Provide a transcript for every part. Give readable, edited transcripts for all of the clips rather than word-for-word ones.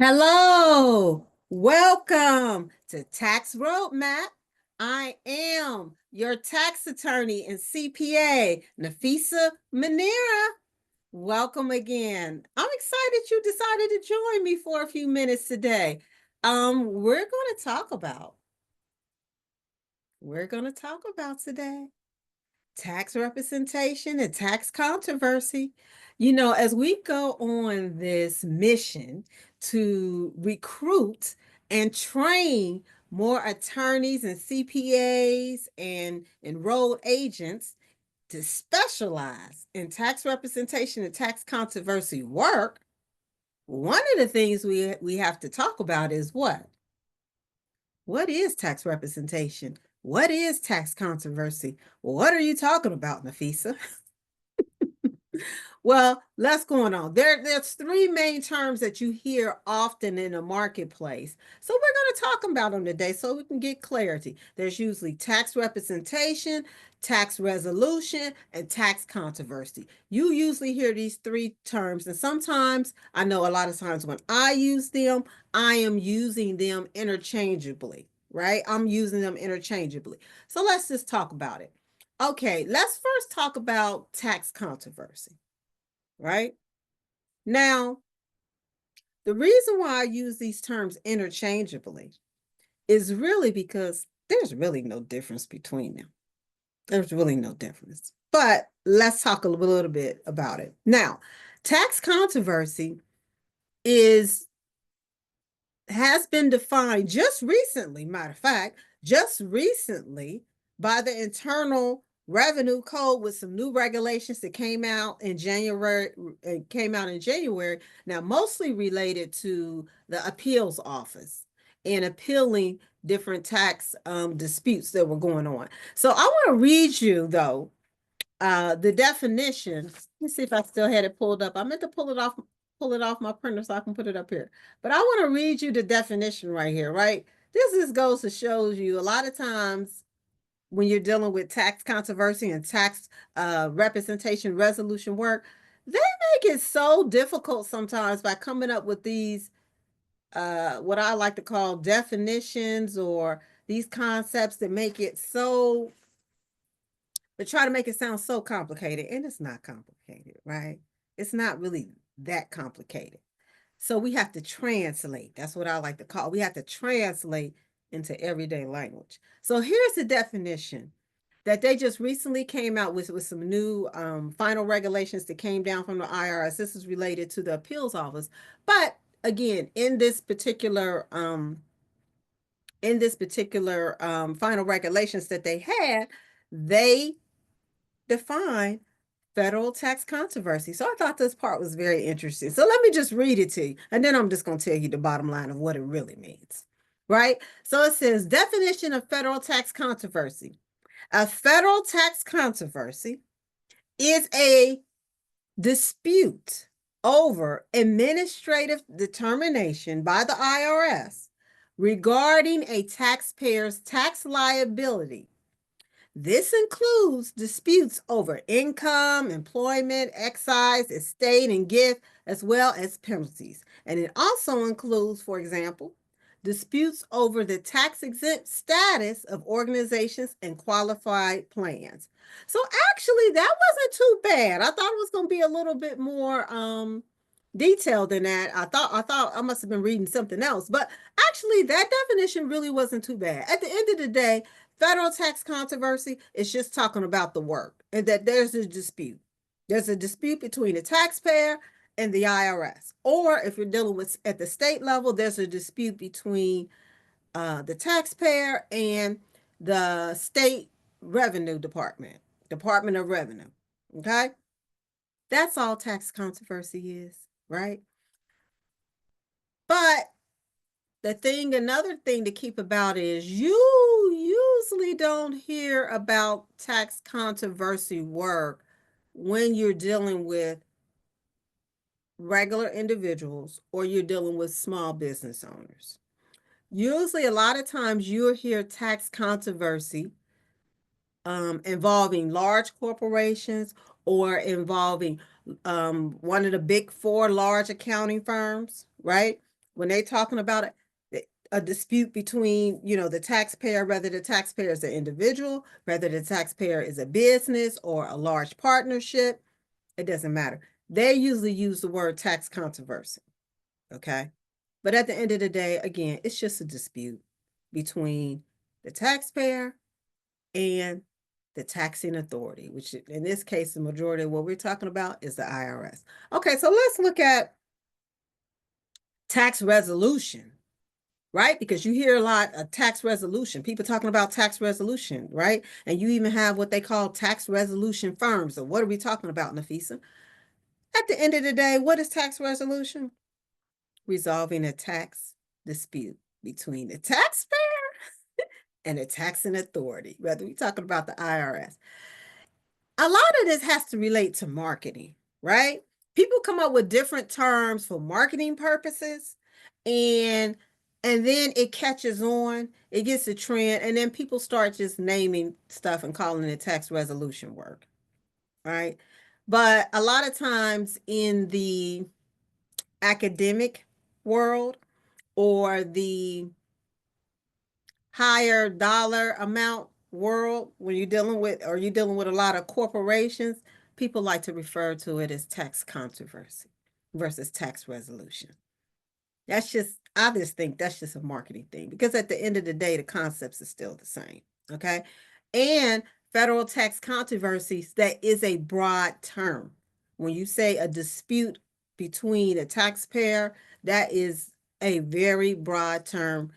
Hello, welcome to Tax Roadmap. I am your tax attorney and CPA, Nafisa Manira. Welcome again. I'm excited you decided to join me for a few minutes today. We're going to talk about, we're going to talk about today tax representation and tax controversy. As we go on this mission to recruit and train more attorneys and CPAs and enrolled agents to specialize in tax representation and tax controversy work, one of the things we have to talk about is what? What is tax representation? What is tax controversy? What are you talking about, Nafisa? Well, let's go on. There's three main terms that you hear often in the marketplace. So we're going to talk about them today so we can get clarity. There's usually tax representation, tax resolution, and tax controversy. You usually hear these three terms, and sometimes I know a lot of times when I use them, I am using them interchangeably, right? I'm using them interchangeably. So let's just talk about it. Okay, let's first talk about tax controversy, right? Now, the reason why I use these terms interchangeably is really because there's really no difference between them. There's really no difference. But let's talk a little bit about it. Now, tax controversy is has been defined just recently, matter of fact, just recently by the Internal Revenue Code with some new regulations that came out in January. Now, mostly related to the appeals office and appealing different tax disputes that were going on. So I want to read you though the definition. Let me see if I still had it pulled up. I meant to pull it off my printer so I can put it up here. But I want to read you the definition right here, right? This just goes to show you a lot of times when you're dealing with tax controversy and tax representation resolution work, they make it so difficult sometimes by coming up with these what I like to call definitions or these concepts that make it so but try to make it sound so complicated, and it's not complicated, right? It's not really that complicated. So we have to translate. That's what I like to call. We have to translate into everyday language. So here's the definition that they just recently came out with some new final regulations that came down from the IRS. This is related to the appeals office, but again, in this particular final regulations that they had, they define federal tax controversy. So I thought this part was very interesting. So let me just read it to you, and then I'm just going to tell you the bottom line of what it really means. Right? So it says definition of federal tax controversy. A federal tax controversy is a dispute over administrative determination by the IRS regarding a taxpayer's tax liability. This includes disputes over income, employment, excise, estate, and gift, as well as penalties. And it also includes, for example, disputes over the tax exempt status of organizations and qualified plans. So actually, that wasn't too bad. I thought it was going to be a little bit more detailed than that. I thought I must have been reading something else, but actually, that definition really wasn't too bad. At the end of the day, federal tax controversy is just talking about the work and that there's a dispute. There's a dispute between the taxpayer and the IRS. Or if you're dealing with at the state level, there's a dispute between the taxpayer and the state revenue department, Department of Revenue. Okay? That's all tax controversy is, right? But another thing to keep about is you usually don't hear about tax controversy work when you're dealing with regular individuals or you're dealing with small business owners. Usually, a lot of times you'll hear tax controversy involving large corporations or involving one of the big four large accounting firms, right? when they talking about a dispute between, the taxpayer, whether the taxpayer is an individual, whether the taxpayer is a business or a large partnership, it doesn't matter. They usually use the word tax controversy. Okay. But at the end of the day, again, it's just a dispute between the taxpayer and the taxing authority, which in this case, the majority of what we're talking about is the IRS. Okay, so let's look at tax resolution, right? Because you hear a lot of tax resolution, people talking about tax resolution, right? And you even have what they call tax resolution firms. So what are we talking about, Nafisa? At the end of the day, what is tax resolution? Resolving a tax dispute between the taxpayer and the taxing authority, whether we're talking about the IRS. A lot of this has to relate to marketing, right? People come up with different terms for marketing purposes, and then it catches on, it gets a trend, and then people start just naming stuff and calling it tax resolution work, right? But a lot of times in the academic world or the higher dollar amount world, when you're dealing with a lot of corporations, people like to refer to it as tax controversy versus tax resolution. I just think that's just a marketing thing, because at the end of the day, the concepts are still the same. Okay. And federal tax controversies, that is a broad term. When you say a dispute between a taxpayer, that is a very broad term.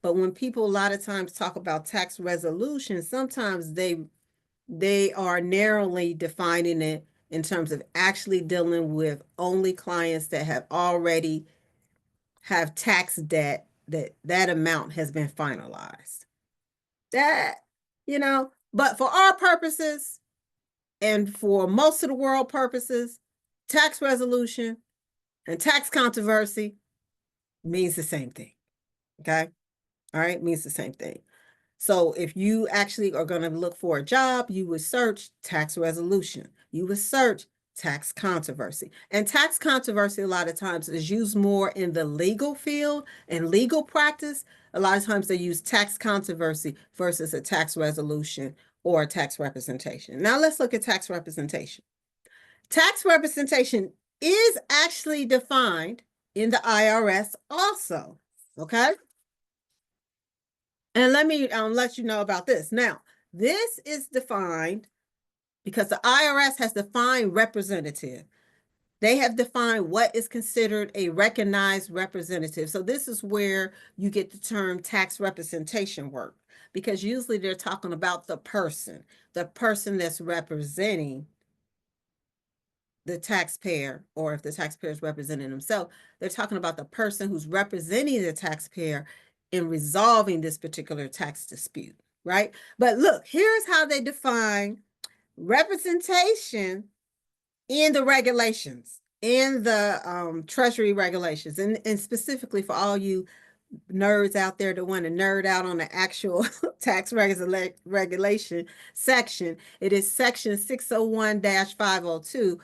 But when people a lot of times talk about tax resolution, sometimes they are narrowly defining it in terms of actually dealing with only clients that have already have tax debt, that amount has been finalized. That, but for our purposes and for most of the world purposes, tax resolution and tax controversy means the same thing. Okay. All right. Means the same thing. So if you actually are going to look for a job, you would search tax resolution. You would search tax controversy. And tax controversy a lot of times is used more in the legal field and legal practice. A lot of times they use tax controversy versus a tax resolution or a tax representation. Now let's look at tax representation. Tax representation is actually defined in the IRS also. Okay. And let me let you know about this. Now, this is defined because the IRS has defined representative. They have defined what is considered a recognized representative. So this is where you get the term tax representation work, because usually they're talking about the person that's representing the taxpayer, or if the taxpayer is representing himself, they're talking about the person who's representing the taxpayer in resolving this particular tax dispute, right? But look, here's how they define representation in the regulations, in the Treasury regulations, and specifically for all you nerds out there that want to nerd out on the actual tax regulation section, it is section 601-502,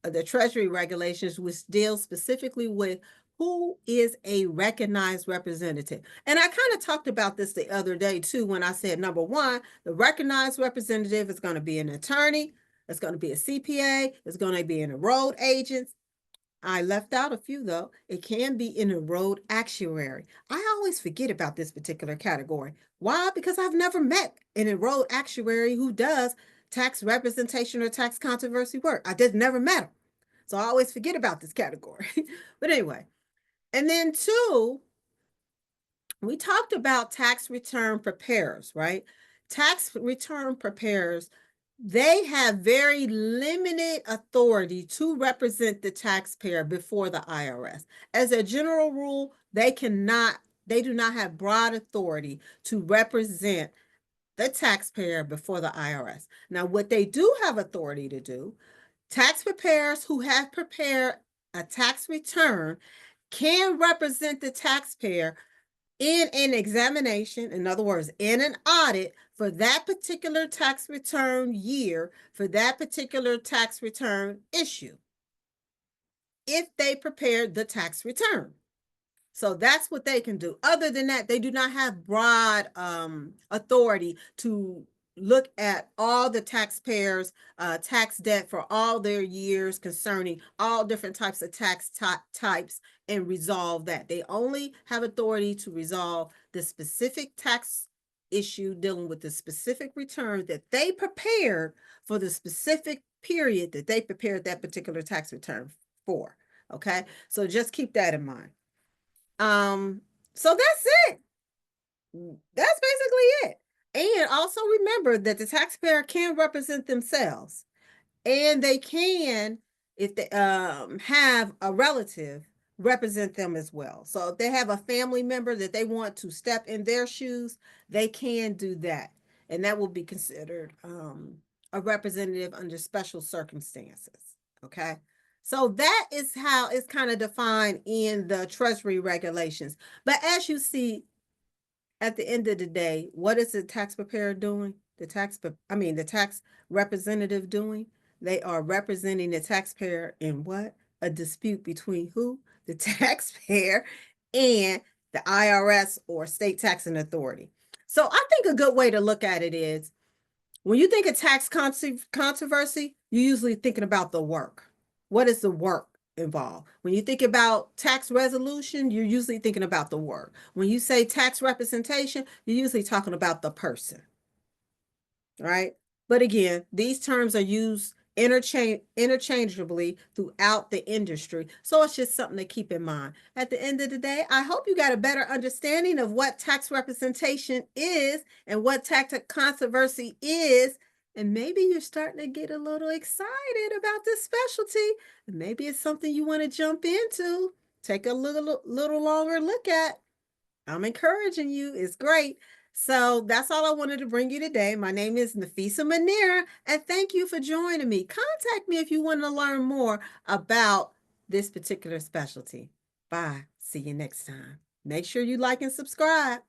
the Treasury regulations, which deals specifically with who is a recognized representative. And I kind of talked about this the other day too, when I said, number one, the recognized representative is going to be an attorney, it's going to be a CPA, it's going to be an enrolled agent. I left out a few though. It can be an enrolled actuary. I always forget about this particular category. Why? Because I've never met an enrolled actuary who does tax representation or tax controversy work. I just never met them. So I always forget about this category. But anyway, and then two, we talked about tax return preparers, right? Tax return preparers, they have very limited authority to represent the taxpayer before the IRS. As a general rule, they do not have broad authority to represent the taxpayer before the IRS. Now, what they do have authority to do, tax preparers who have prepared a tax return can represent the taxpayer in an examination, in other words, in an audit for that particular tax return year, for that particular tax return issue, if they prepared the tax return. So that's what they can do. Other than that, they do not have broad authority to look at all the taxpayers' tax debt for all their years concerning all different types of tax types and resolve that. They only have authority to resolve the specific tax issue dealing with the specific return that they prepared for the specific period that they prepared that particular tax return for. Okay, so just keep that in mind. So that's it. That's basically it. And also remember that the taxpayer can represent themselves, and they can, if they have a relative, represent them as well. So if they have a family member that they want to step in their shoes, they can do that, and that will be considered a representative under special circumstances. Okay. So that is how it's kind of defined in the Treasury regulations. But as you see, at the end of the day, what is the tax preparer doing? The tax representative doing? They are representing the taxpayer in what? A dispute between who? The taxpayer and the IRS or state taxing authority. So I think a good way to look at it is when you think of tax controversy, you're usually thinking about the work. What is the work involved? When you think about tax resolution, you're usually thinking about the work. When you say tax representation, you're usually talking about the person, right? But again, these terms are used interchangeably throughout the industry. So it's just something to keep in mind. At the end of the day, I hope you got a better understanding of what tax representation is and what tax controversy is. And maybe you're starting to get a little excited about this specialty. Maybe it's something you want to jump into. Take a little longer look at. I'm encouraging you. It's great. So that's all I wanted to bring you today. My name is Nafisa Manira, and thank you for joining me. Contact me if you want to learn more about this particular specialty. Bye. See you next time. Make sure you like and subscribe.